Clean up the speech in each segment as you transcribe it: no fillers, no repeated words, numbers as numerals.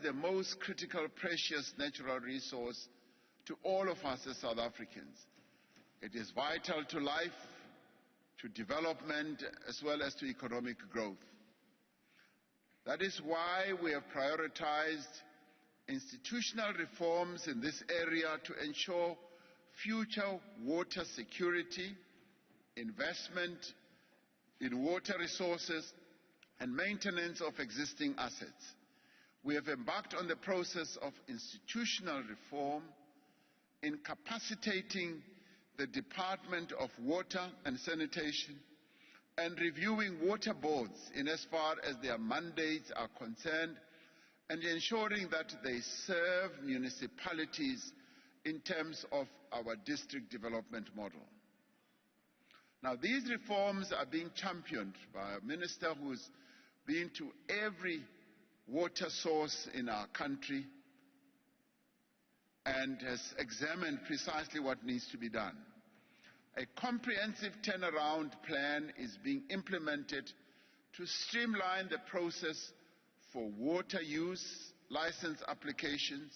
the most critical, precious natural resource to all of us as South Africans. It is vital to life, to development, as well as to economic growth. That is why we have prioritized institutional reforms in this area to ensure future water security, investment in water resources, and maintenance of existing assets. We have embarked on the process of institutional reform, incapacitating the Department of Water and Sanitation, and reviewing water boards in as far as their mandates are concerned, and ensuring that they serve municipalities in terms of our district development model. Now, these reforms are being championed by a minister who's been to every water source in our country and has examined precisely what needs to be done. A comprehensive turnaround plan is being implemented to streamline the process for water use license applications.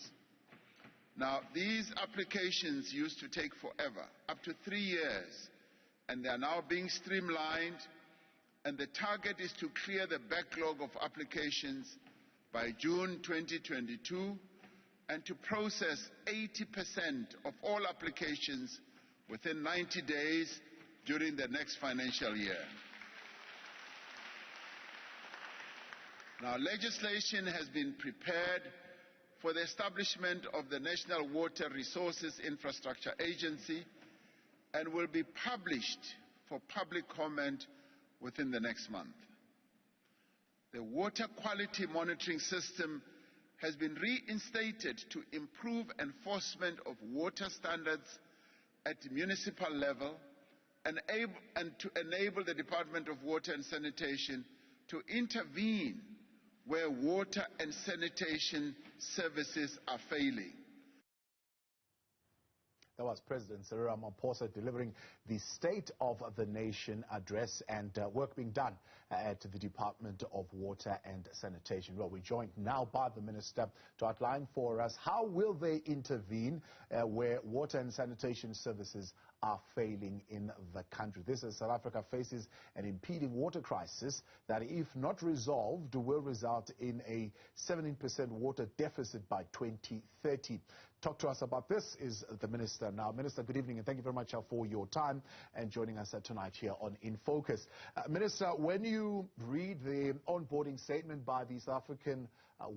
Now, these applications used to take forever, up to 3 years, and they are now being streamlined, and the target is to clear the backlog of applications by June 2022 and to process 80% of all applications within 90 days during the next financial year. Now, legislation has been prepared for the establishment of the National Water Resources Infrastructure Agency and will be published for public comment within the next month. The water quality monitoring system has been reinstated to improve enforcement of water standards at municipal level and to enable the Department of Water and Sanitation to intervene where water and sanitation services are failing. That was President Cyril Ramaphosa delivering the State of the Nation address and work being done at the Department of Water and Sanitation. Well, we're joined now by the Minister to outline for us how will they intervene where water and sanitation services are failing in the country. This is South Africa faces an impeding water crisis that, if not resolved, will result in a 17% water deficit by 2030. Talk to us about this is the Minister now. Minister, good evening and thank you very much for your time and joining us tonight here on In Focus. Minister, when you read the onboarding statement by the South African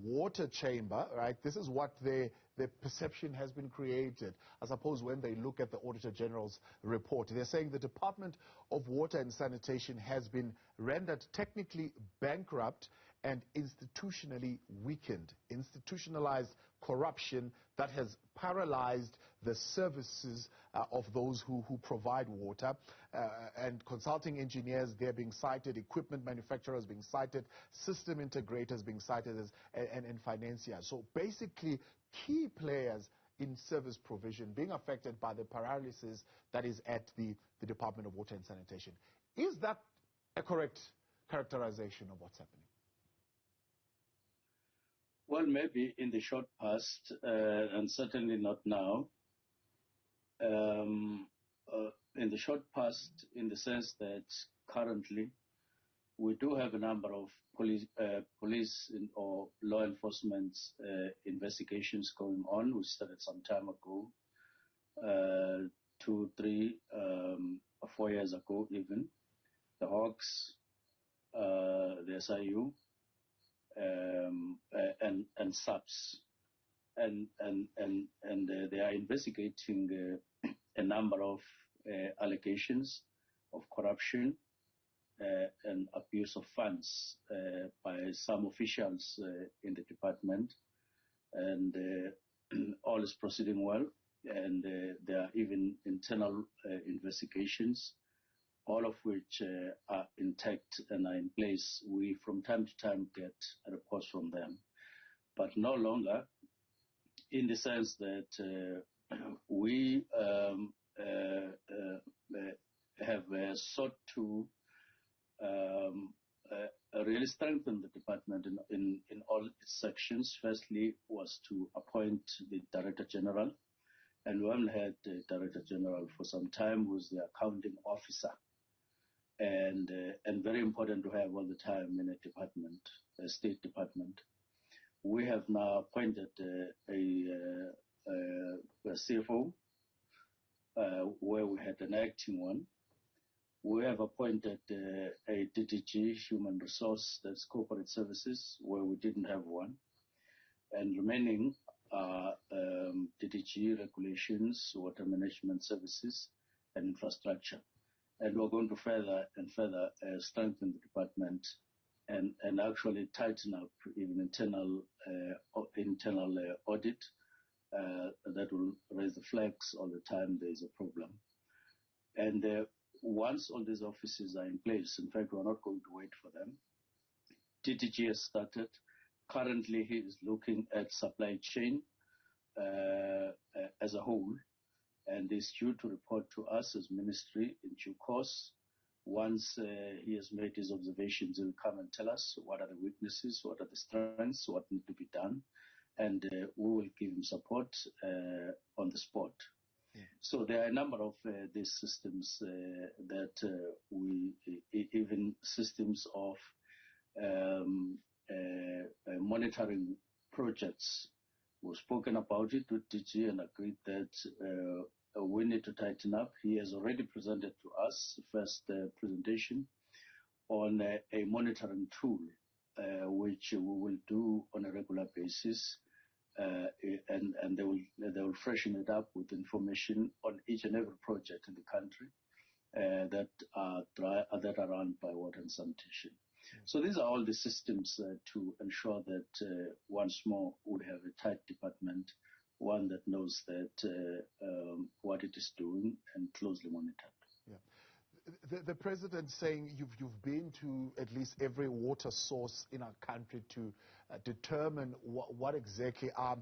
Water Chamber, right, this is what the perception has been created. I suppose when they look at the Auditor General's report, they're saying the Department of Water and Sanitation has been rendered technically bankrupt and institutionally weakened. Institutionalized corruption that has paralyzed the services of those who provide water, and consulting engineers, they're being cited, equipment manufacturers being cited, system integrators being cited as, and financiers. So basically, key players in service provision being affected by the paralysis that is at the Department of Water and Sanitation. Is that a correct characterization of what's happening? Well, maybe in the short past, and certainly not now. In the short past, in the sense that currently we do have a number of police or law enforcement investigations going on. We started some time ago, 2, 3, 4 years ago even. The Hawks, the SIU, and SAPS, and they are investigating a number of allegations of corruption and abuse of funds by some officials in the department, and all is proceeding well, and there are even internal investigations, all of which are intact and are in place. We from time to time get reports from them, but no longer in the sense that we have sought to really strengthen the department in all its sections. Firstly was to appoint the Director General, and we haven't had the Director General for some time, who's the accounting officer, and very important to have all the time in a department, a state department. We have now appointed a CFO, where we had an acting one. We have appointed a DDG, Human Resource, that's Corporate Services, where we didn't have one. And remaining are DDG, Regulations, Water Management Services, and Infrastructure. And we're going to further and further strengthen the department and actually tighten up even internal audit that will raise the flags all the time there's a problem. And once all these offices are in place, in fact, we're not going to wait for them. DTG has started. Currently, he is looking at supply chain as a whole, and is due to report to us as ministry in due course. Once he has made his observations, he will come and tell us what are the weaknesses, what are the strengths, what need to be done, and we will give him support on the spot. Yeah. So there are a number of these systems that we, even systems of monitoring projects. We've spoken about it with DG and agreed that we need to tighten up. He has already presented to us the first presentation on a monitoring tool, which we will do on a regular basis. And they will freshen it up with information on each and every project in the country that are run by Water and Sanitation. Mm-hmm. So these are all the systems to ensure that once more we have a tight department, one that knows that what it is doing and closely monitored. Yeah. The president saying you've been to at least every water source in our country to determine what exactly are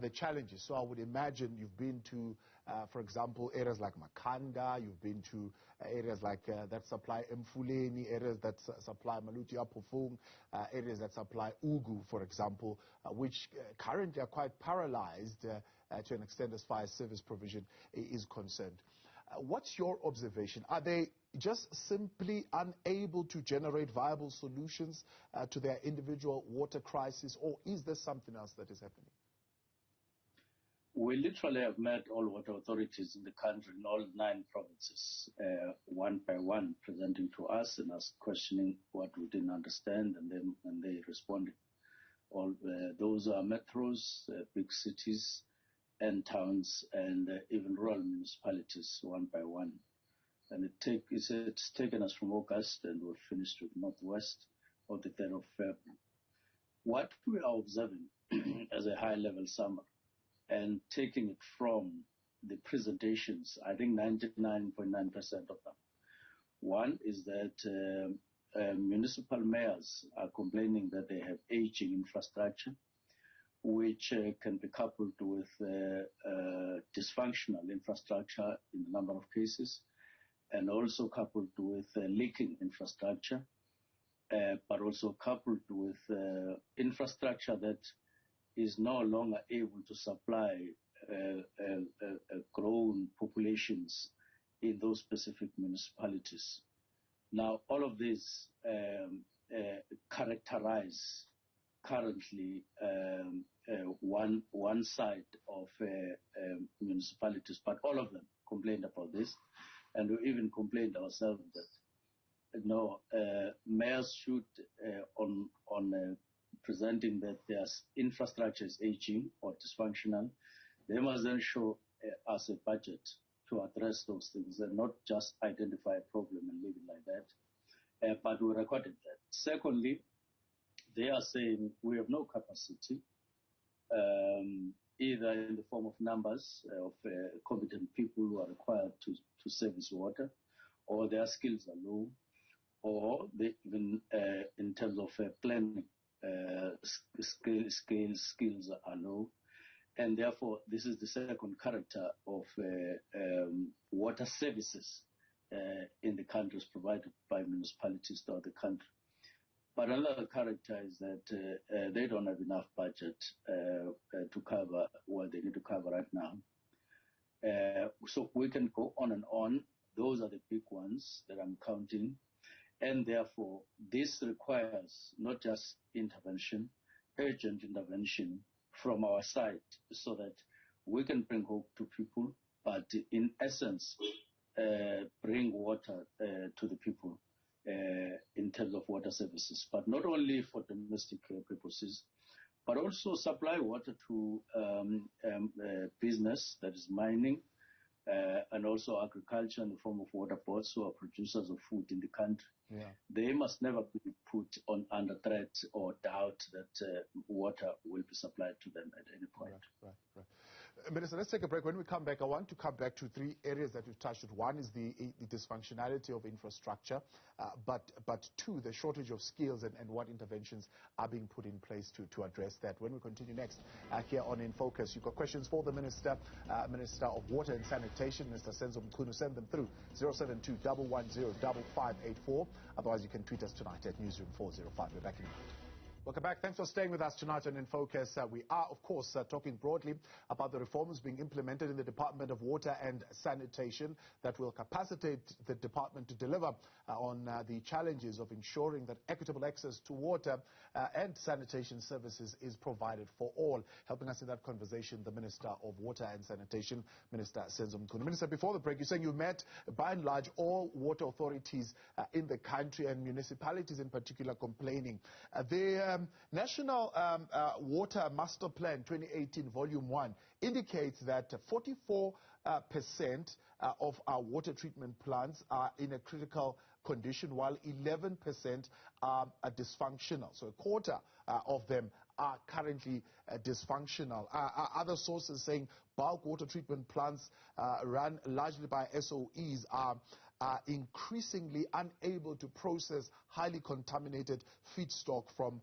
the challenges. So I would imagine you've been to, for example, areas like Makanda, you've been to areas like that supply Mfuleni, areas that supply Maluti Apofung, areas that supply Ugu, for example, which currently are quite paralyzed to an extent as far as service provision is concerned. What's your observation? Are they just simply unable to generate viable solutions to their individual water crisis, or is there something else that is happening? We literally have met all water authorities in the country, in all 9 provinces, one by one, presenting to us and us questioning what we didn't understand, and they responded. All those are metros, big cities, and towns, and even rural municipalities, one by one. And it's taken us from August, and we've finished with Northwest on the 3rd of February. What we are observing as a high-level summary, and taking it from the presentations, I think 99.9% of them. One is that municipal mayors are complaining that they have aging infrastructure, which can be coupled with dysfunctional infrastructure in a number of cases, and also coupled with leaking infrastructure, but also coupled with infrastructure that is no longer able to supply grown populations in those specific municipalities. Now, all of these characterize currently one side of municipalities, but all of them complained about this, and we even complained ourselves that mayors should on presenting that their infrastructure is aging or dysfunctional, they must then show us a budget to address those things and not just identify a problem and leave it like that. But we recorded that. Secondly, they are saying we have no capacity, either in the form of numbers of competent people who are required to service water, or their skills are low, or they even in terms of planning, skills are low. And therefore, this is the second character of water services in the countries provided by municipalities throughout the country. But another character is that they don't have enough budget to cover what they need to cover right now. So we can go on and on. Those are the big ones that I'm counting. And therefore, this requires not just intervention, urgent intervention from our side so that we can bring hope to people, but in essence, bring water to the people in terms of water services, but not only for domestic purposes, but also supply water to business, that is mining, and also agriculture in the form of water boards who are producers of food in the country. Yeah. They must never be put under threat or doubt that water will be supplied to them at any point. Right. Minister, let's take a break. When we come back, I want to come back to three areas that we've touched on. One is the dysfunctionality of infrastructure, but two, the shortage of skills and what interventions are being put in place to address that. When we continue next here on In Focus, you've got questions for the Minister, Minister of Water and Sanitation, Mr. Senzo Mchunu. Send them through 072-110-5584. Otherwise, you can tweet us tonight at Newzroom 405. We're back in a minute. Welcome back. Thanks for staying with us tonight on In Focus. We are, of course, talking broadly about the reforms being implemented in the Department of Water and Sanitation that will capacitate the department to deliver on the challenges of ensuring that equitable access to water and sanitation services is provided for all. Helping us in that conversation, the Minister of Water and Sanitation, Minister Senzo Mchunu. Minister, before the break, you're saying you met, by and large, all water authorities in the country and municipalities in particular complaining. The National Water Master Plan 2018 Volume 1 indicates that 44% of our water treatment plants are in a critical condition, while 11% are dysfunctional. So a quarter of them are currently dysfunctional. Other sources saying bulk water treatment plants run largely by SOEs are increasingly unable to process highly contaminated feedstock from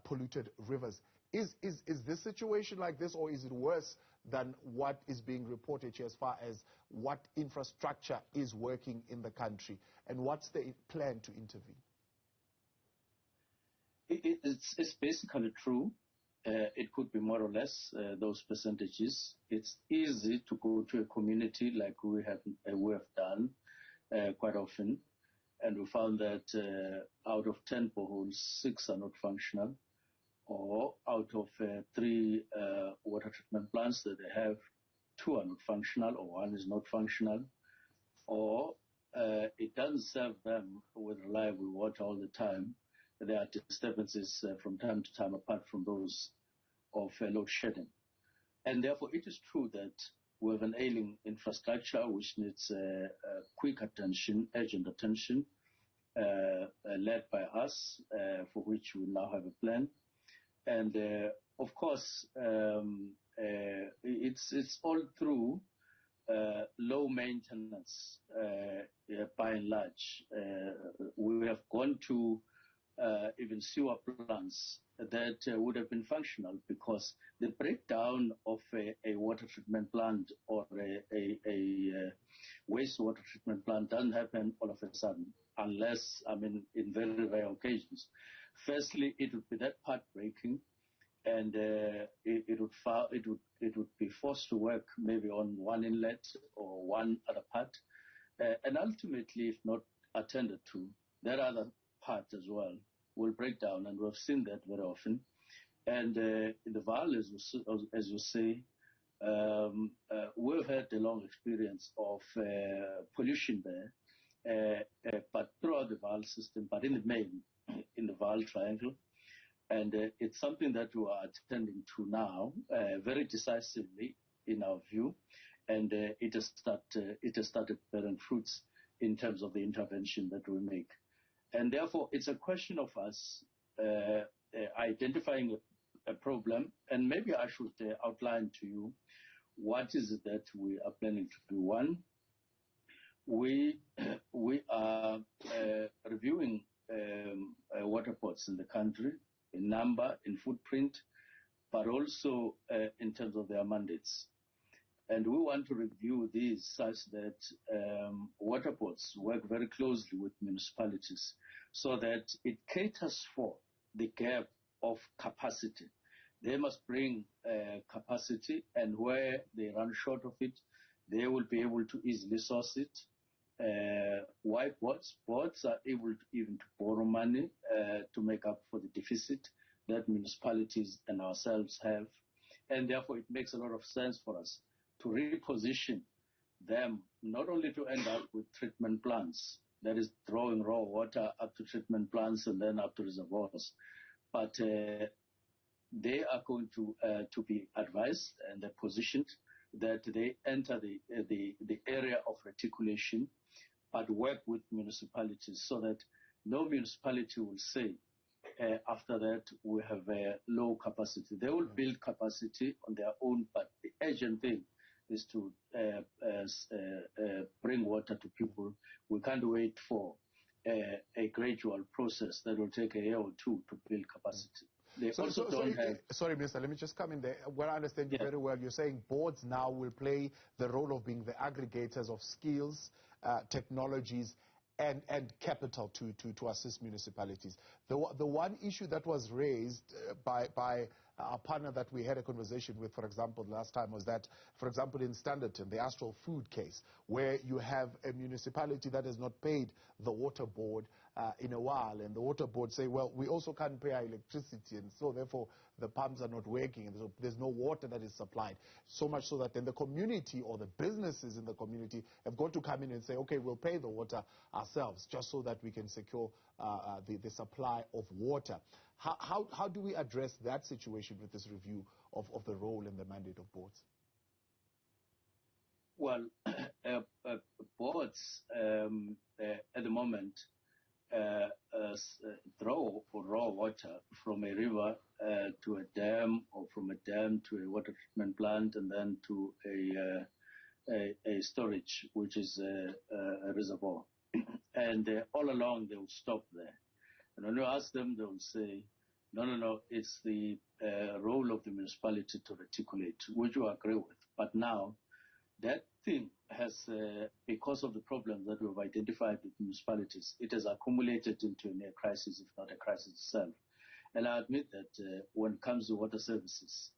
polluted rivers. Is this situation like this, or is it worse than what is being reported here as far as what infrastructure is working in the country? And what's the plan to intervene? It's basically true. It could be more or less those percentages. It's easy to go to a community like we have done quite often, and we found that out of 10 boreholes, 6 are not functional, or out of 3 water treatment plants that they have, 2 are not functional, or 1 is not functional, or it doesn't serve them with reliable water all the time. There are disturbances from time to time apart from those of load shedding. And therefore, it is true that we have an ailing infrastructure which needs quick attention, urgent attention, led by us, for which we now have a plan. And of course, it's all through low maintenance, by and large. We have gone to even sewer plants that would have been functional, because the breakdown of a water treatment plant or a wastewater treatment plant doesn't happen all of a sudden, unless, in very rare occasions. Firstly, it would be that part breaking, and it would be forced to work maybe on one inlet or one other part, and ultimately, if not attended to, that other part as well will break down, and we've seen that very often. And in the Vaal, as you say, we've had a long experience of pollution there, but throughout the Vaal system, but in the main, in the Vaal Triangle. And it's something that we are attending to now, very decisively in our view, and it has started bearing fruits in terms of the intervention that we make. And therefore, it's a question of us identifying a problem, and maybe I should outline to you what is it that we are planning to do. One, we are reviewing water ports in the country, in number, in footprint, but also in terms of their mandates. And we want to review these such that water boards work very closely with municipalities so that it caters for the gap of capacity. They must bring capacity, and where they run short of it, they will be able to easily source it. Why boards? Boards are able to even to borrow money to make up for the deficit that municipalities and ourselves have. And therefore, it makes a lot of sense for us to reposition them, not only to end up with treatment plants, that is drawing raw water up to treatment plants and then up to reservoirs, but they are going to be advised and they're positioned that they enter the area of reticulation, but work with municipalities so that no municipality will say, after that, we have a low capacity. They will build capacity on their own, but the urgent thing is to bring water to people. We can't wait for a gradual process that will take a year or two to build capacity. They also don't have... Sorry, Minister, let me just come in there. Well, I understand you very well. You're saying boards now will play the role of being the aggregators of skills, technologies, and capital to assist municipalities. The one issue that was raised by a partner that we had a conversation with, for example, last time, was that, for example, in Standerton, the Astral Food case, where you have a municipality that has not paid the water board in a while, and the water board say, well, we also can't pay our electricity, and so therefore the pumps are not working, and so there's no water that is supplied. So much so that then the community or the businesses in the community have got to come in and say, okay, we'll pay the water ourselves, just so that we can secure the supply of water. How do we address that situation with this review of the role and the mandate of boards? Well, boards at the moment draw raw water from a river to a dam, or from a dam to a water treatment plant, and then to a storage, which is a reservoir. And all along they will stop there. And when you ask them, they will say, no, it's the role of the municipality to reticulate, which you agree with. But now, that thing has, because of the problems that we've identified with municipalities, it has accumulated into a near crisis, if not a crisis itself. And I admit that when it comes to water services,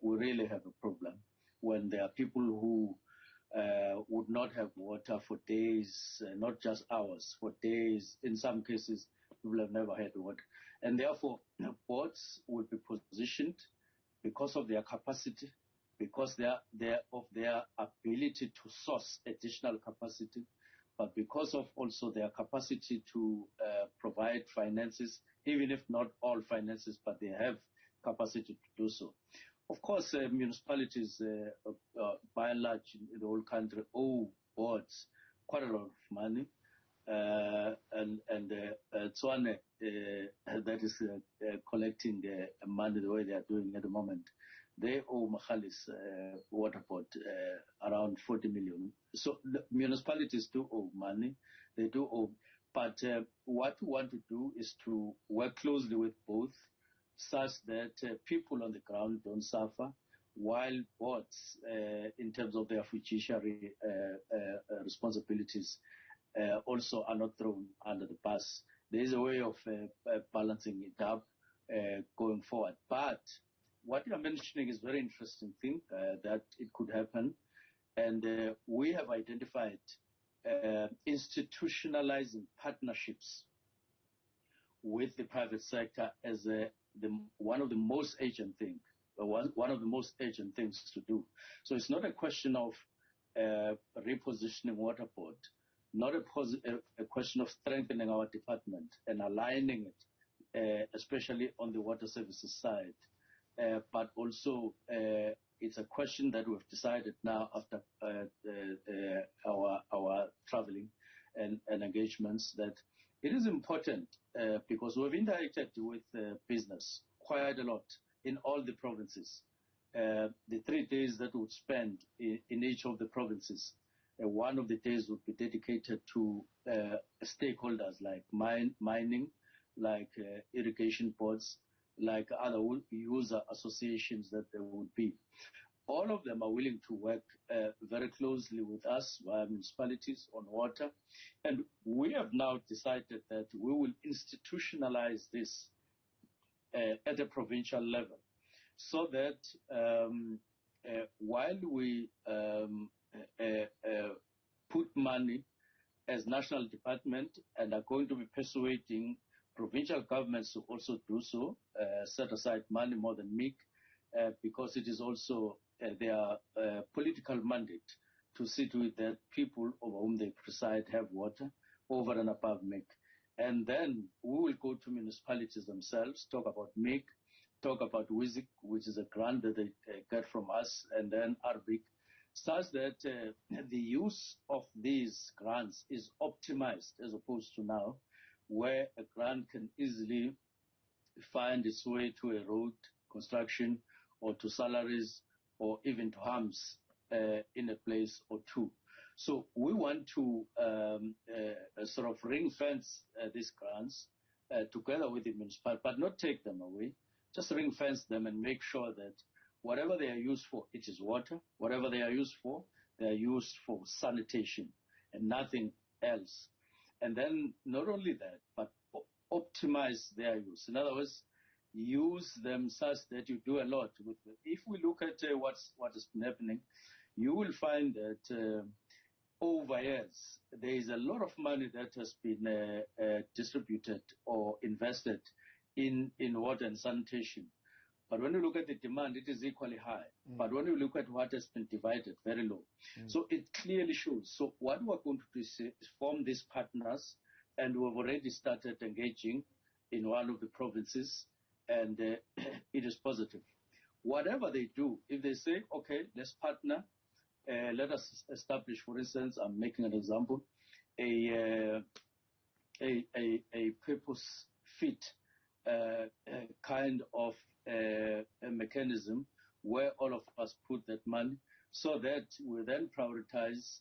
we really have a problem when there are people who would not have water for days, not just hours, for days. In some cases, people have never had water. And therefore, boards will be positioned because of their capacity, because of their ability to source additional capacity, but because of also their capacity to provide finances, even if not all finances, but they have capacity to do so. Of course, municipalities, by and large, in the whole country, owe boards quite a lot of money. And Tswane, that is collecting money the way they are doing at the moment, they owe Machalis water board around 40 million. So the municipalities do owe money, they do owe. But what we want to do is to work closely with both, such that people on the ground don't suffer, while boards, in terms of their fiduciary responsibilities, also are not thrown under the bus. There is a way of balancing it up going forward. But what you are mentioning is a very interesting thing, that it could happen. And we have identified institutionalizing partnerships with the private sector as one of the most urgent things, one of the most urgent things to do. So it's not a question of repositioning water board, not a question of strengthening our department and aligning it, especially on the water services side, but also it's a question that we've decided now after our traveling and engagements, that it is important because we've interacted with business quite a lot in all the provinces. The 3 days that we would spend in each of the provinces, one of the days would be dedicated to stakeholders like mining, like irrigation boards, like other user associations that there would be. all of them are willing to work very closely with us via municipalities on water. And we have now decided that we will institutionalize this at a provincial level, so that while we put money as national department and are going to be persuading provincial governments to also do so, set aside money more than MIC, because it is also their political mandate to see to it that people over whom they preside have water over and above MIC. And then we will go to municipalities themselves, talk about MIC, talk about WISIC, which is a grant that they get from us, and then ARBIC, such that the use of these grants is optimized as opposed to now, where a grant can easily find its way to a road construction or to salaries or even to harms in a place or two. So we want to sort of ring fence these grants together with the municipality, but not take them away, just ring fence them and make sure that whatever they are used for, it is water. Whatever they are used for, they are used for sanitation and nothing else. And then not only that, but optimize their use. In other words, use them such that you do a lot with them. If we look at what has been happening, you will find that over years, there is a lot of money that has been distributed or invested in water and sanitation. But when you look at the demand, it is equally high. But when you look at what has been divided, very low. So it clearly shows. So what we're going to do is form these partners, and we've already started engaging in one of the provinces, and it is positive. Whatever they do, if they say, okay, let's partner, let us establish, for instance, I'm making an example, a purpose-fit kind of a mechanism where all of us put that money, so that we then prioritize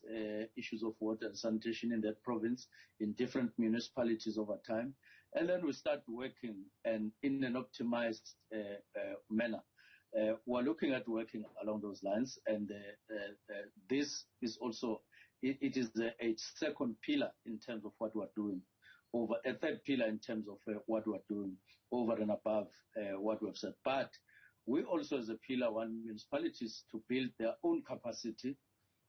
issues of water and sanitation in that province, in different municipalities over time, and then we start working and in an optimized manner. We're looking at working along those lines, and this is also, it is a second pillar in terms of what we're doing, over a third pillar in terms of what we're doing over and above what we've said. But we also, as a pillar, want municipalities to build their own capacity,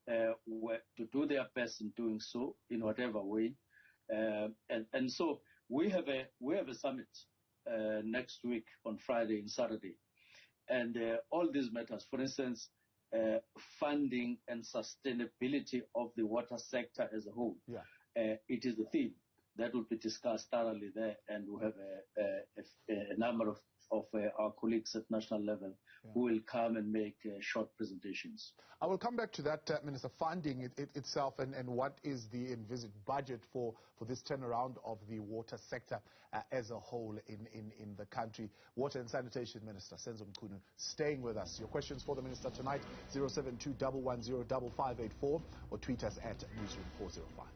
to do their best in doing so in whatever way. And so we have a summit next week on Friday and Saturday. And all these matters, for instance, funding and sustainability of the water sector as a whole, it is the theme that will be discussed thoroughly there, and we'll have a number of our colleagues at national level who will come and make short presentations. I will come back to that, Minister, funding itself and what is the envisaged budget for this turnaround of the water sector as a whole in the country. Water and Sanitation Minister Senzo Mchunu staying with us. Your questions for the Minister tonight, 072-110-5584, or tweet us at Newzroom405.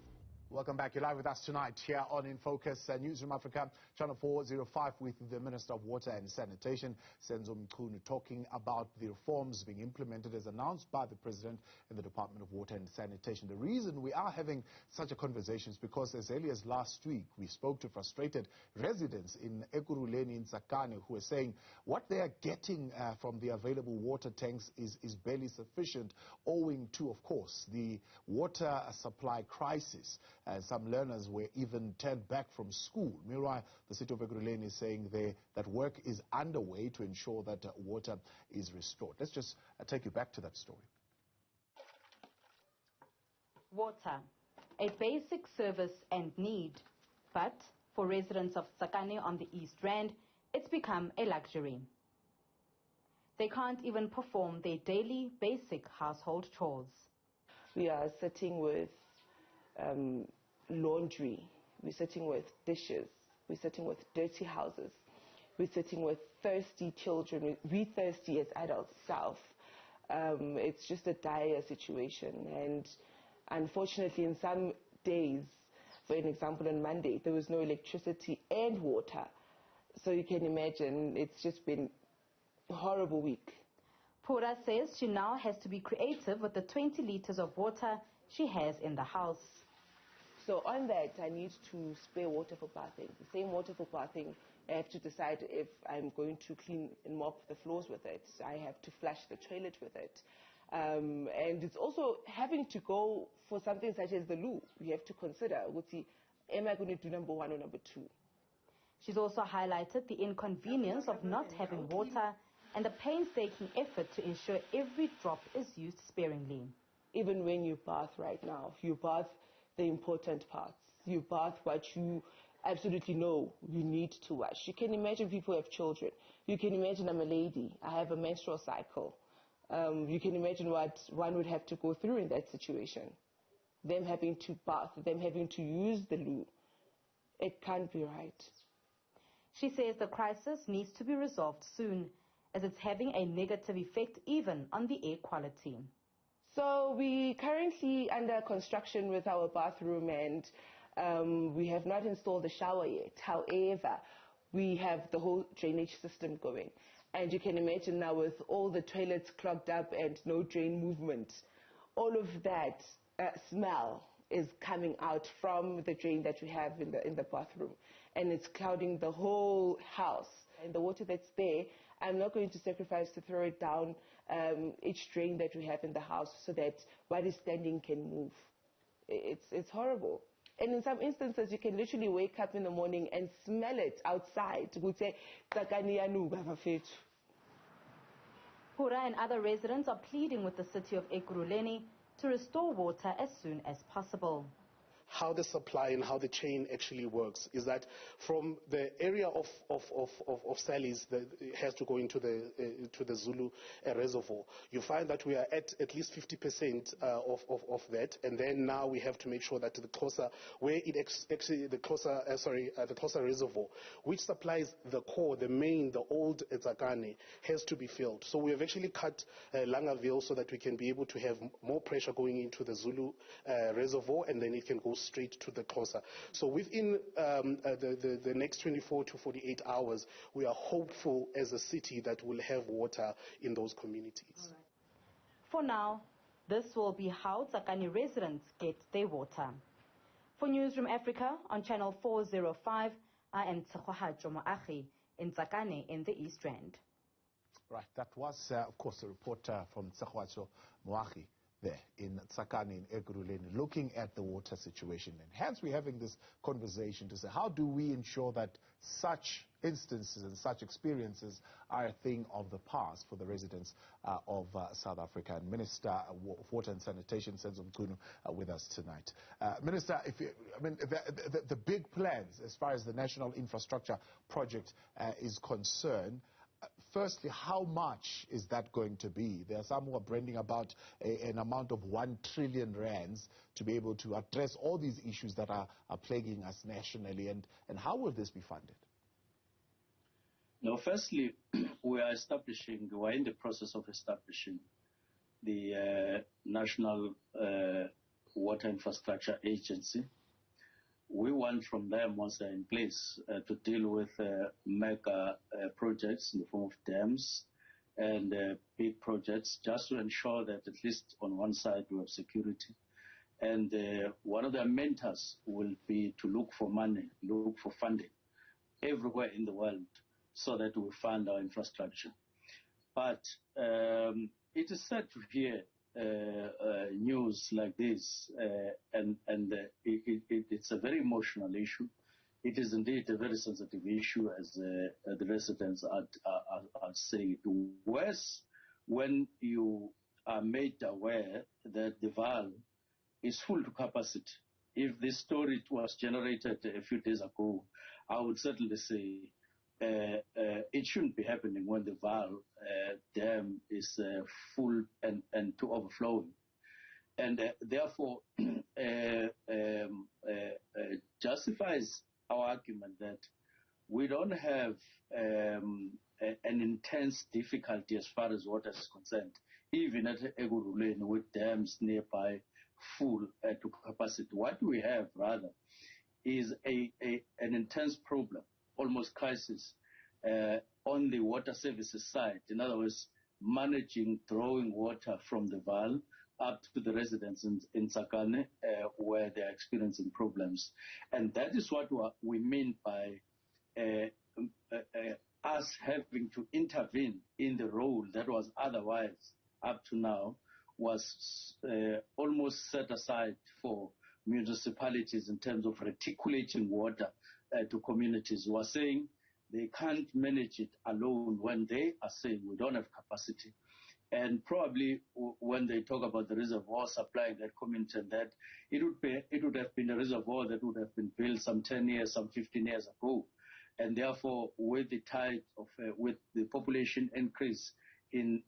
Welcome back. You're live with us tonight here on In Focus, Newzroom Afrika, Channel 405, with the Minister of Water and Sanitation, Senzo Mchunu, talking about the reforms being implemented as announced by the President in the Department of Water and Sanitation. The reason we are having such a conversation is because as early as last week, we spoke to frustrated residents in Ekurhuleni in Tsakane who are saying what they are getting from the available water tanks is barely sufficient, owing to, of course, the water supply crisis. Some learners were even turned back from school. Meanwhile, the city of Ekurhuleni is saying that work is underway to ensure that water is restored. Let's just take you back to that story. Water, a basic service and need. But for residents of Tsakane on the East Rand, it's become a luxury. They can't even perform their daily basic household chores. We are sitting with laundry, we're sitting with dishes, we're sitting with dirty houses, we're sitting with thirsty children, we're thirsty as adults self. It's just a dire situation, and unfortunately in some days, for an example on Monday, there was no electricity and water. So you can imagine it's just been a horrible week. Pura says she now has to be creative with the 20 liters of water she has in the house. So on that, I need to spare water for bathing. The same water for bathing, I have to decide if I'm going to clean and mop the floors with it. I have to flush the toilet with it. And it's also having to go for something such as the loo. You have to consider, am I going to do number 1 or number 2? She's also highlighted the inconvenience of not having water and the painstaking effort to ensure every drop is used sparingly. Even when you bath right now, you bath the important parts. You bath what you absolutely know you need to wash. You can imagine people have children. You can imagine I'm a lady. I have a menstrual cycle. You can imagine what one would have to go through in that situation. Them having to bath, them having to use the loo. It can't be right. She says the crisis needs to be resolved soon, as it's having a negative effect even on the air quality. So we currently under construction with our bathroom, and we have not installed the shower yet. However, we have the whole drainage system going. And you can imagine now with all the toilets clogged up and no drain movement, all of that smell is coming out from the drain that we have in the bathroom. And it's clouding the whole house. And the water that's there, I'm not going to sacrifice to throw it down each drain that we have in the house so that what is standing can move. It's horrible. And in some instances, you can literally wake up in the morning and smell it outside. Pura and other residents are pleading with the city of Ekurhuleni to restore water as soon as possible. How the supply and how the chain actually works is that from the area of Salis that has to go into the Zulu reservoir, you find that we are at least 50% of that, and then now we have to make sure that the Xhosa, where it actually the Xhosa reservoir, which supplies the core, the main, the old Tsakane, has to be filled. So we have actually cut Langaville so that we can be able to have more pressure going into the Zulu reservoir, and then it can go straight to the Xhosa. So within the next 24 to 48 hours, we are hopeful as a city that we'll have water in those communities. Right. For now, this will be how Tsakane residents get their water. For Newzroom Afrika on Channel 405, I am Tsegohajo Moagi in Tsakane in the East Rand. Right, that was, of course, a reporter from Tsegohajo Moagi there in Tsakane in Ekurhuleni, looking at the water situation. And hence we're having this conversation to say, how do we ensure that such instances and such experiences are a thing of the past for the residents of South Africa? And Minister of Water and Sanitation, Senzo Mchunu, with us tonight. Minister, the big plans as far as the National Infrastructure Project is concerned, firstly, how much is that going to be? There are some who are branding about an amount of 1 trillion rands to be able to address all these issues that are plaguing us nationally. And how will this be funded? No, firstly, we are in the process of establishing the National Water Infrastructure Agency. We want from them, once they're in place, to deal with mega projects in the form of dams and big projects, just to ensure that at least on one side we have security. And one of their main tasks will be to look for money, look for funding everywhere in the world so that we fund our infrastructure. But it is sad to hear news like this, and it's a very emotional issue. It is indeed a very sensitive issue, as the residents are saying. Worse, when you are made aware that the valve is full to capacity. If this story was generated a few days ago, I would certainly say it shouldn't be happening when the valve dam is full and to overflowing. And therefore justifies our argument that we don't have an intense difficulty as far as water is concerned, even at Ekurhuleni with dams nearby full to capacity. What we have rather is an intense problem, almost crisis, on the water services side. In other words, managing drawing water from the Vaal up to the residents in Tsakane where they are experiencing problems. And that is what we mean by us having to intervene in the role that was otherwise, up to now, was almost set aside for municipalities in terms of reticulating water to communities who are saying they can't manage it alone when they are saying we don't have capacity. And probably when they talk about the reservoir supplying that community, and that it would have been a reservoir that would have been built some 10 years, some 15 years ago. And therefore, with the tide of, with the population increase in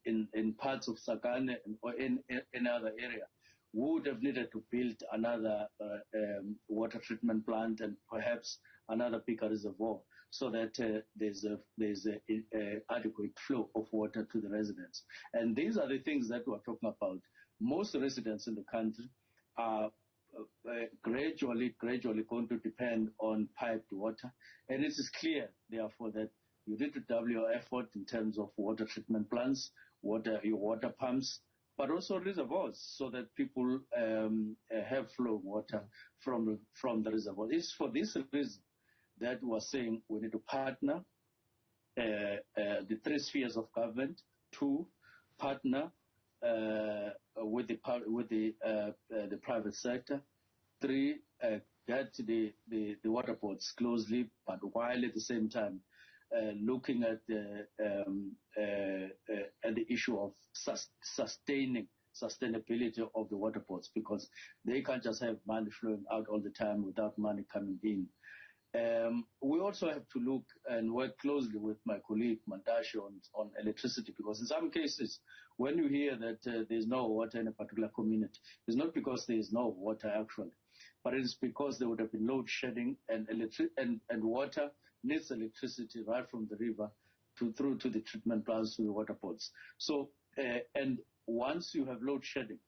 parts of Tsakane or in other area, we would have needed to build another water treatment plant and perhaps another bigger reservoir so that there's a adequate flow of water to the residents. And these are the things that we're talking about. Most residents in the country are gradually going to depend on piped water. And it is clear, therefore, that you need to double your effort in terms of water treatment plants, your water pumps, but also reservoirs, so that people have flow water from the reservoir. It's for this reason that we're saying we need to partner the three spheres of government, to partner with the private sector, three, get the water boards closely, but while at the same time looking at the issue of sustainability of the water boards, because they can't just have money flowing out all the time without money coming in. We also have to look and work closely with my colleague Mantashe on electricity, because in some cases, when you hear that there's no water in a particular community, it's not because there is no water actually, but it is because there would have been load shedding, and water needs electricity right from the river through to the treatment plants to the water pots. So, and once you have load shedding,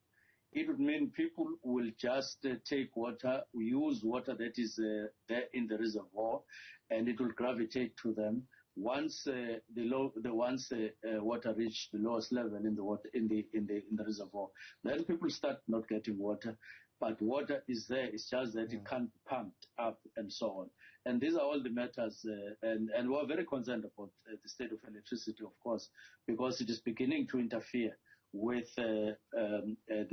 it would mean people will just take water, use water that is there in the reservoir, and it will gravitate to them. Once water reach the lowest level in the water in the reservoir, then people start not getting water. But water is there; it's just that it can't be pumped up and so on. And these are all the matters, and we're very concerned about the state of electricity, of course, because it is beginning to interfere with the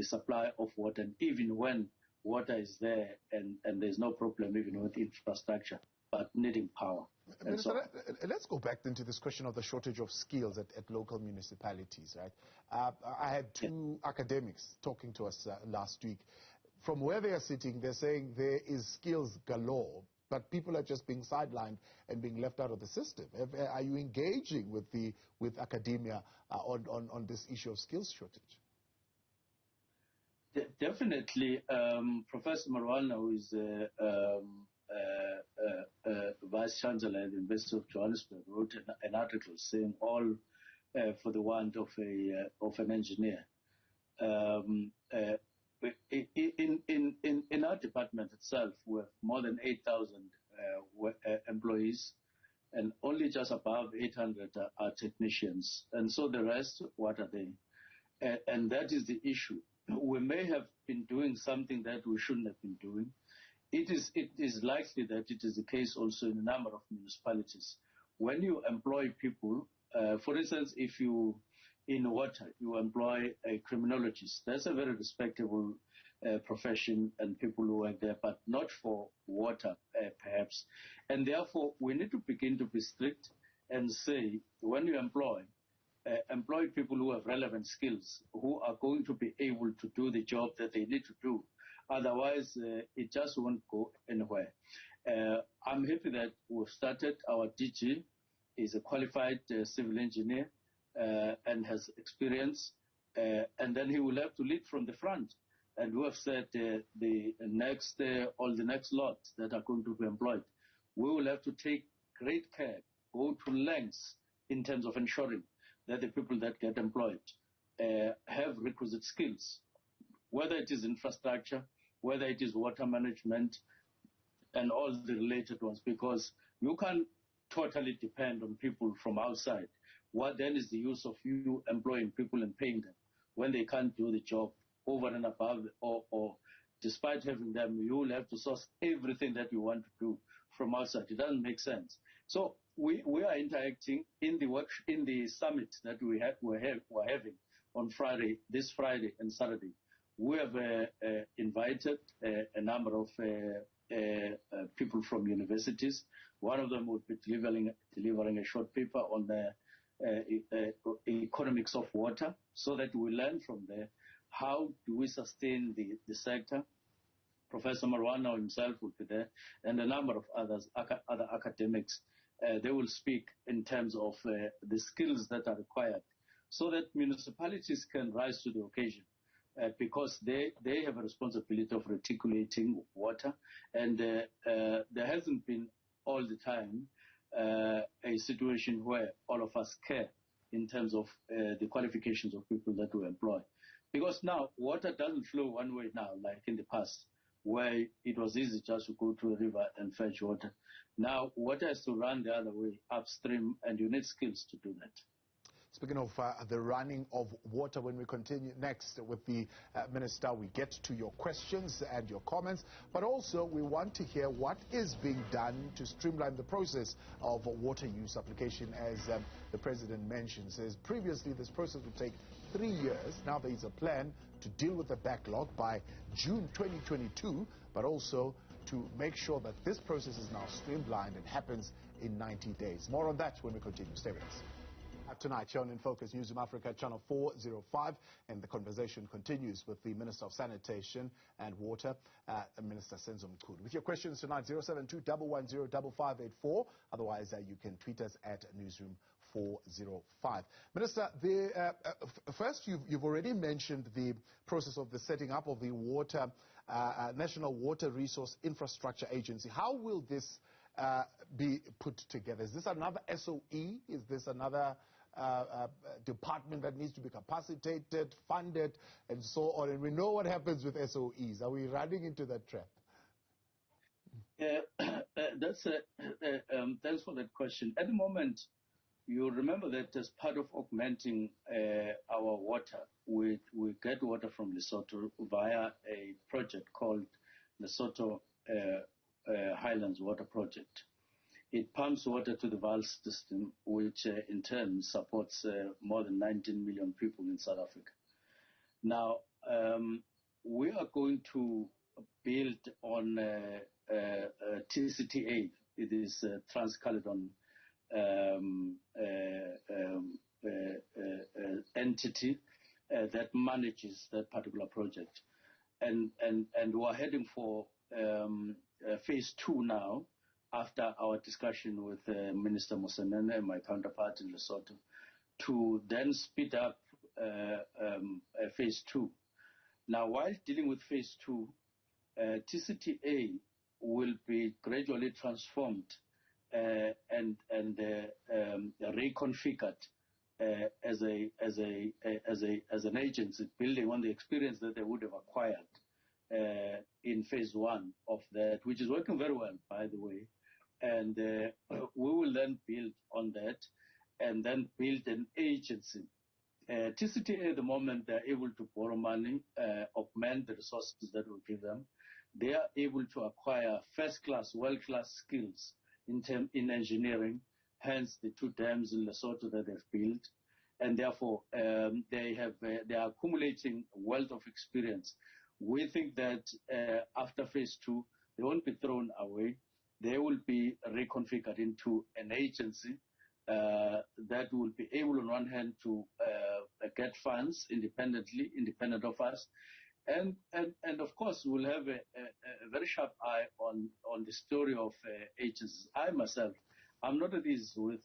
supply of water, and even when water is there and there's no problem even with infrastructure, but needing power. Minister, let's go back into this question of the shortage of skills at local municipalities, right? I had two academics talking to us last week. From where they are sitting, they're saying there is skills galore, but people are just being sidelined and being left out of the system. Are you engaging with academia on this issue of skills shortage? Definitely. Professor Marwana, who is Vice Chancellor at the University of Johannesburg, wrote an article saying all for the want of an engineer. In our department itself, we have more than 8,000 employees, and only just above 800 are technicians. And so the rest, what are they? And that is the issue. We may have been doing something that we shouldn't have been doing. It is likely that it is the case also in a number of municipalities. When you employ people, for instance, if you in water, you employ a criminologist. That's a very respectable profession and people who work there, but not for water, perhaps. And therefore, we need to begin to be strict and say, when you employ people who have relevant skills, who are going to be able to do the job that they need to do. Otherwise, it just won't go anywhere. I'm happy that we've started. Our DG is a qualified civil engineer, and has experience, and then he will have to lead from the front. And we have said all the next lots that are going to be employed, we will have to take great care, go to lengths in terms of ensuring that the people that get employed have requisite skills, whether it is infrastructure, whether it is water management, and all the related ones, because you can't totally depend on people from outside. What then is the use of you employing people and paying them when they can't do the job over and above, or despite having them, you will have to source everything that you want to do from outside. It doesn't make sense. So we are interacting in the summit that we're having on this Friday and Saturday. We have invited a number of people from universities. One of them would be delivering a short paper on the economics of water, so that we learn from there how do we sustain the sector. Professor Marwana himself will be there, and a number of other academics. They will speak in terms of the skills that are required, so that municipalities can rise to the occasion, because they have a responsibility of reticulating water, and there hasn't been all the time a situation where all of us care in terms of the qualifications of people that we employ. Because now water doesn't flow one way now, like in the past, where it was easy just to go to a river and fetch water. Now water has to run the other way, upstream, and you need skills to do that. Speaking of the running of water, when we continue next with the Minister, we get to your questions and your comments, but also we want to hear what is being done to streamline the process of water use application, as the President mentioned. Says previously this process would take 3 years. Now there is a plan to deal with the backlog by June 2022, but also to make sure that this process is now streamlined and happens in 90 days. More on that when we continue. Stay with us. Tonight, shown in focus, Newzroom Afrika, channel 405, and the conversation continues with the Minister of Sanitation and Water, Minister Senzo Mchunu. With your questions tonight, 072-110-5584. Otherwise, you can tweet us at Newzroom 405. Minister, first, you've already mentioned the process of the setting up of the National Water Resource Infrastructure Agency. How will this be put together? Is this another SOE? Is this another department that needs to be capacitated, funded, and so on? And we know what happens with SOEs. Are we running into that trap? Thanks for that question. At the moment, you remember that as part of augmenting our water, we get water from Lesotho via a project called Lesotho Highlands Water Project. It pumps water to the Vaal system, which in turn supports more than 19 million people in South Africa. Now, we are going to build on TCTA. It is Trans-Caledon entity that manages that particular project. And we're heading for phase 2 now, after our discussion with Minister Mosenene, my counterpart in Lesotho, to then speed up phase 2. Now, while dealing with phase 2, TCTA will be gradually transformed and reconfigured as an agency, building on the experience that they would have acquired in phase 1 of that, which is working very well, by the way. And we will then build on that and then build an agency. TCTA at the moment, they're able to borrow money, augment the resources that we give them. They are able to acquire first-class, world-class skills in engineering, hence the 2 dams in Lesotho that they've built. And therefore, they are accumulating a wealth of experience. We think that after phase 2, they won't be thrown away. They will be reconfigured into an agency that will be able, on one hand, to get funds independent of us. And of course, we'll have a very sharp eye on the story of agencies. I myself, I'm not at ease with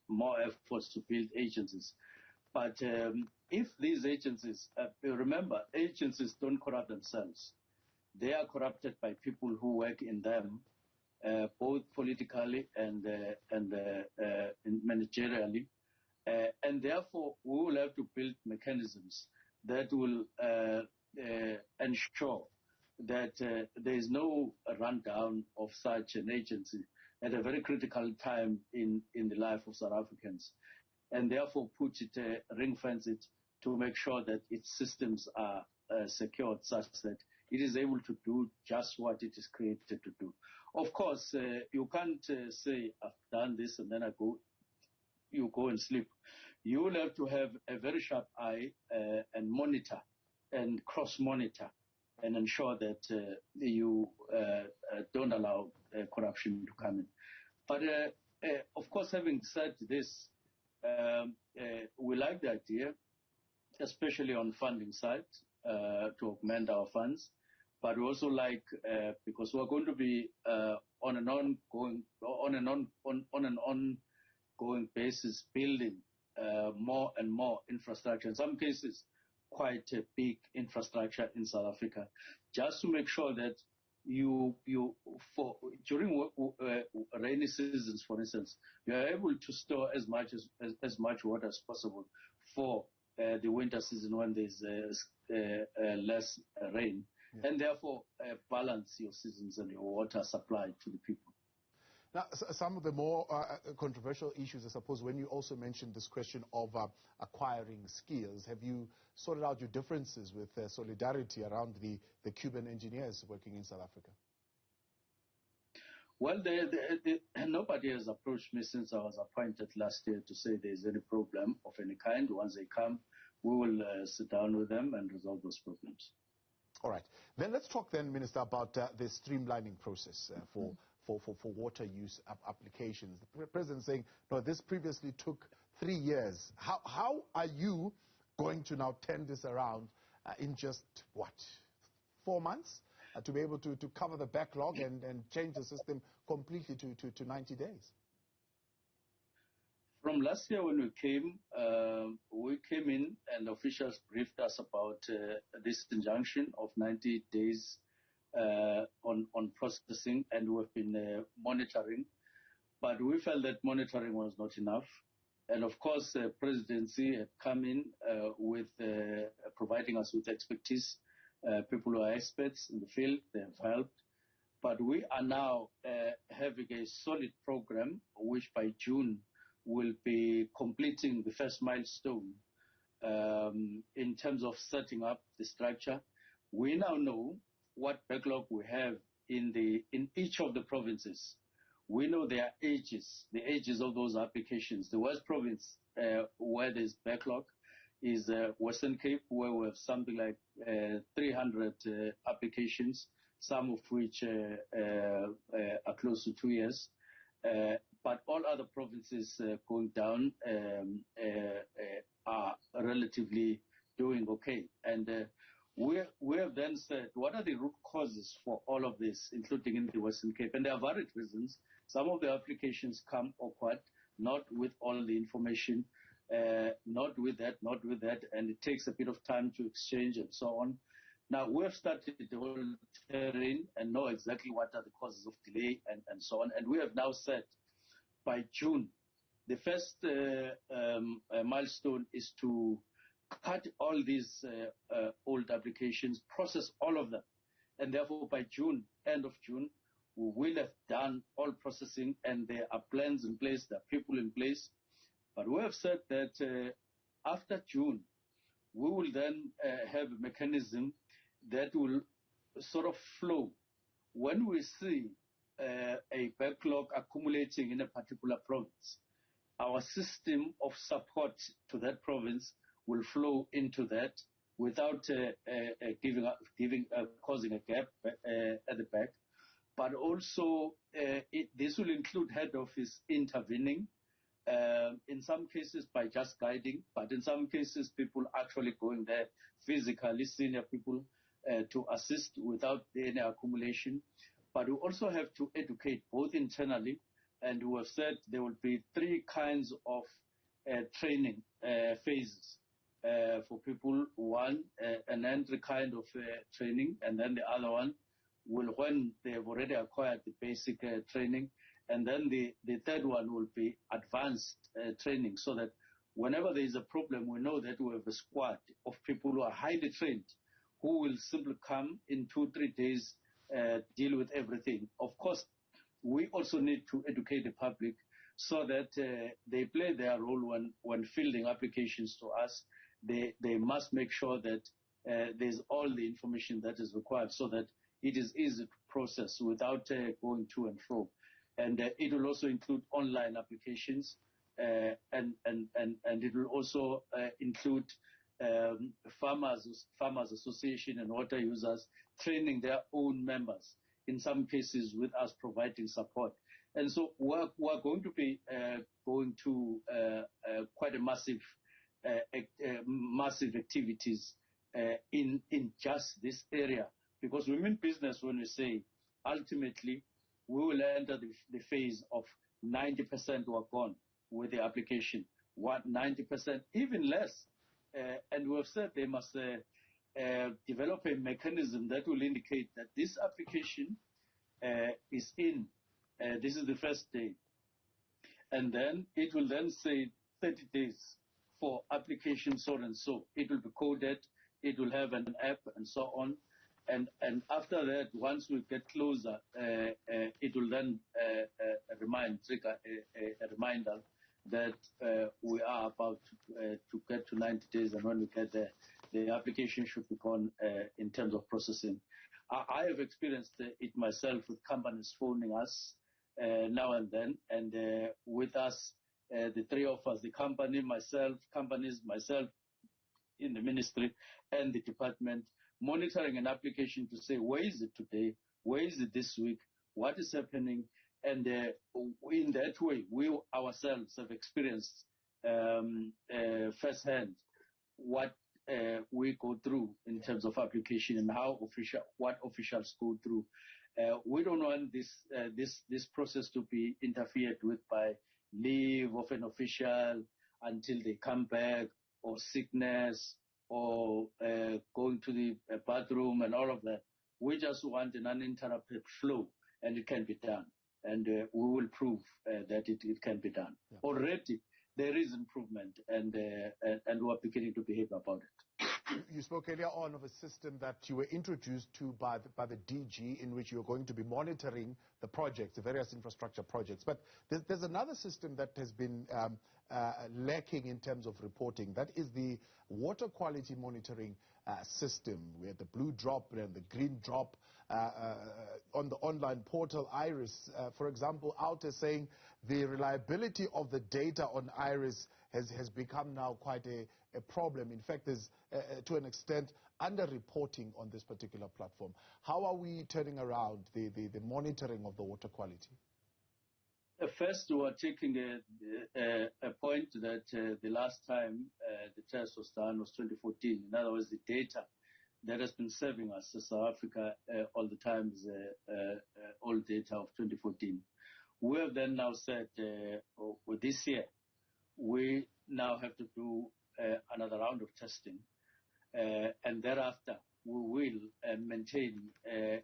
more efforts to build agencies. But if these agencies, remember, agencies don't corrupt themselves. They are corrupted by people who work in them, both politically and managerially. And therefore, we will have to build mechanisms that will ensure that there is no rundown of such an agency, at a very critical time in the life of South Africans, and therefore put it, ring fence it to make sure that its systems are secured such that it is able to do just what it is created to do. Of course, you can't say, I've done this and then you go and sleep. You will have to have a very sharp eye and monitor and cross-monitor and ensure that you don't allow corruption to come in. But of course, having said this, we like the idea, especially on funding side, to augment our funds. But we also like, because we're going to be on an ongoing basis building more and more infrastructure, in some cases quite a big infrastructure in South Africa, just to make sure that during rainy seasons, for instance, you are able to store as much water as possible for the winter season when there's less rain, and therefore balance your seasons and your water supply to the people. Now, some of the more controversial issues, I suppose, when you also mentioned this question of acquiring skills, have you sorted out your differences with solidarity around the Cuban engineers working in South Africa? Well, nobody has approached me since I was appointed last year to say there's any problem of any kind. Once they come, we will sit down with them and resolve those problems. All right. Then let's talk then, Minister, about the streamlining process for water use applications. The President saying, no, this previously took 3 years. How are you going to now turn this around in just, 4 months? To be able to cover the backlog and change the system completely to 90 days? From last year when we came in and officials briefed us about this injunction of 90 days on processing, and we've been monitoring. But we felt that monitoring was not enough. And of course, the presidency had come in with providing us with expertise. People who are experts in the field, they have helped. But we are now having a solid program, which by June will be completing the first milestone in terms of setting up the structure. We now know what backlog we have in each of the provinces. We know their ages, the ages of those applications. The worst province where there's backlog is Western Cape, where we have something like 300 applications, some of which are close to 2 years. But all other provinces going down are relatively doing okay. And we have then said, what are the root causes for all of this, including in the Western Cape? And there are varied reasons. Some of the applications come awkward, not with all the information, not with that, and it takes a bit of time to exchange and so on. Now, we have started the whole terrain and know exactly what are the causes of delay and so on. And we have now said by June, the first milestone is to cut all these old applications, process all of them. And therefore, by June, end of June, we will have done all processing, and there are plans in place, there are people in place. But we have said that after June, we will then have a mechanism that will sort of flow. When we see a backlog accumulating in a particular province, our system of support to that province will flow into that without causing a gap at the back. But also, this will include head office intervening, in some cases by just guiding, but in some cases people actually going there physically, senior people, to assist without any accumulation. But we also have to educate both internally, and we have said there will be 3 kinds of training phases for people. One, an entry kind of training, and then the other one will when they have already acquired the basic training, and then the third one will be advanced training, so that whenever there is a problem, we know that we have a squad of people who are highly trained, who will simply come in 2-3 days, deal with everything. Of course, we also need to educate the public so that they play their role when filling applications to us. They must make sure that there's all the information that is required so that it is easy to process without going to and fro. And it will also include online applications, and it will also include farmers association and water users training their own members, in some cases with us providing support. And so we're going to be going to quite a massive activities in just this area, because we mean business when we say ultimately we will enter the phase of 90% were gone with the application. 90%, even less. And we have said they must develop a mechanism that will indicate that this application is in. This is the first day. And then it will then say 30 days for application so and so. It will be coded. It will have an app and so on. And after that, once we get closer, it will then trigger a reminder that we are about to get to 90 days, and when we get there, the application should be gone in terms of processing. I have experienced it myself with companies phoning us now and then, and with us, the three of us, the company, myself in the ministry and the department, monitoring an application to say, where is it today? Where is it this week? What is happening? And in that way, we ourselves have experienced firsthand what we go through in terms of application and what officials go through. We don't want this process to be interfered with by leave of an official until they come back, or sickness, or going to the bathroom and all of that. We just want an uninterrupted flow, and it can be done. And we will prove that it can be done. Yeah. Already, there is improvement, and we are beginning to behave about it. You spoke earlier on of a system that you were introduced to by the DG, in which you're going to be monitoring the projects, the various infrastructure projects. But there's another system that has been lacking in terms of reporting. That is the water quality monitoring system. We had the blue drop and the green drop on the online portal IRIS, for example, out as saying the reliability of the data on IRIS has become now quite a problem. In fact, there's to an extent under-reporting on this particular platform. How are we turning around the monitoring of the water quality? First, we are taking a point that the last time the test was done was 2014. In other words, the data that has been serving us as South Africa all the time is old data of 2014. We have then now said, with this year, we now have to do another round of testing, and thereafter we will maintain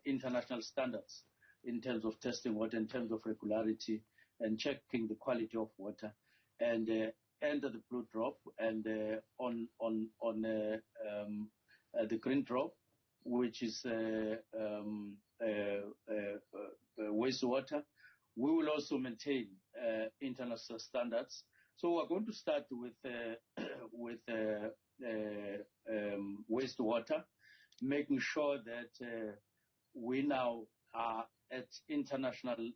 international standards in terms of testing water, in terms of regularity, and checking the quality of water, and enter the blue drop, and on the green drop, which is wastewater, we will also maintain international standards. So we're going to start with wastewater, making sure that we now are at international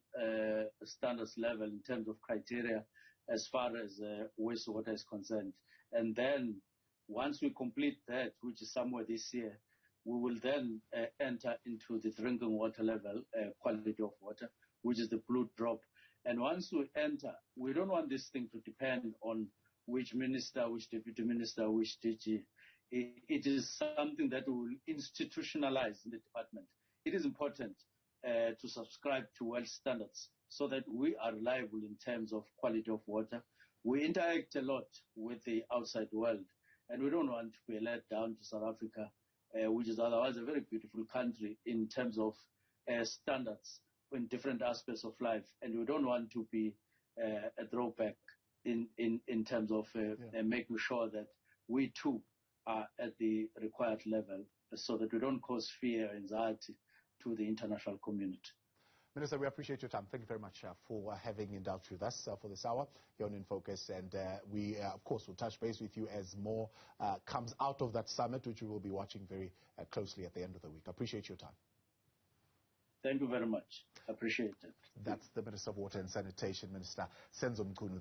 standards level in terms of criteria as far as wastewater is concerned. And then once we complete that, which is somewhere this year, we will then enter into the drinking water level, quality of water, which is the blue drop. And once we enter, we don't want this thing to depend on which minister, which deputy minister, which DG. It is something that we will institutionalize in the department. It is important to subscribe to world standards so that we are reliable in terms of quality of water. We interact a lot with the outside world, and we don't want to be let down to South Africa, which is otherwise a very beautiful country in terms of standards in different aspects of life, and we don't want to be a drawback in terms of making sure that we too are at the required level, so that we don't cause fear, anxiety to the international community. Minister, we appreciate your time. Thank you very much for having indulged with us for this hour here on In Focus. And we, of course, will touch base with you as more comes out of that summit, which we will be watching very closely at the end of the week. I appreciate your time. Thank you very much. Appreciate it. That's the Minister of Water and Sanitation, Minister Senzo Mchunu.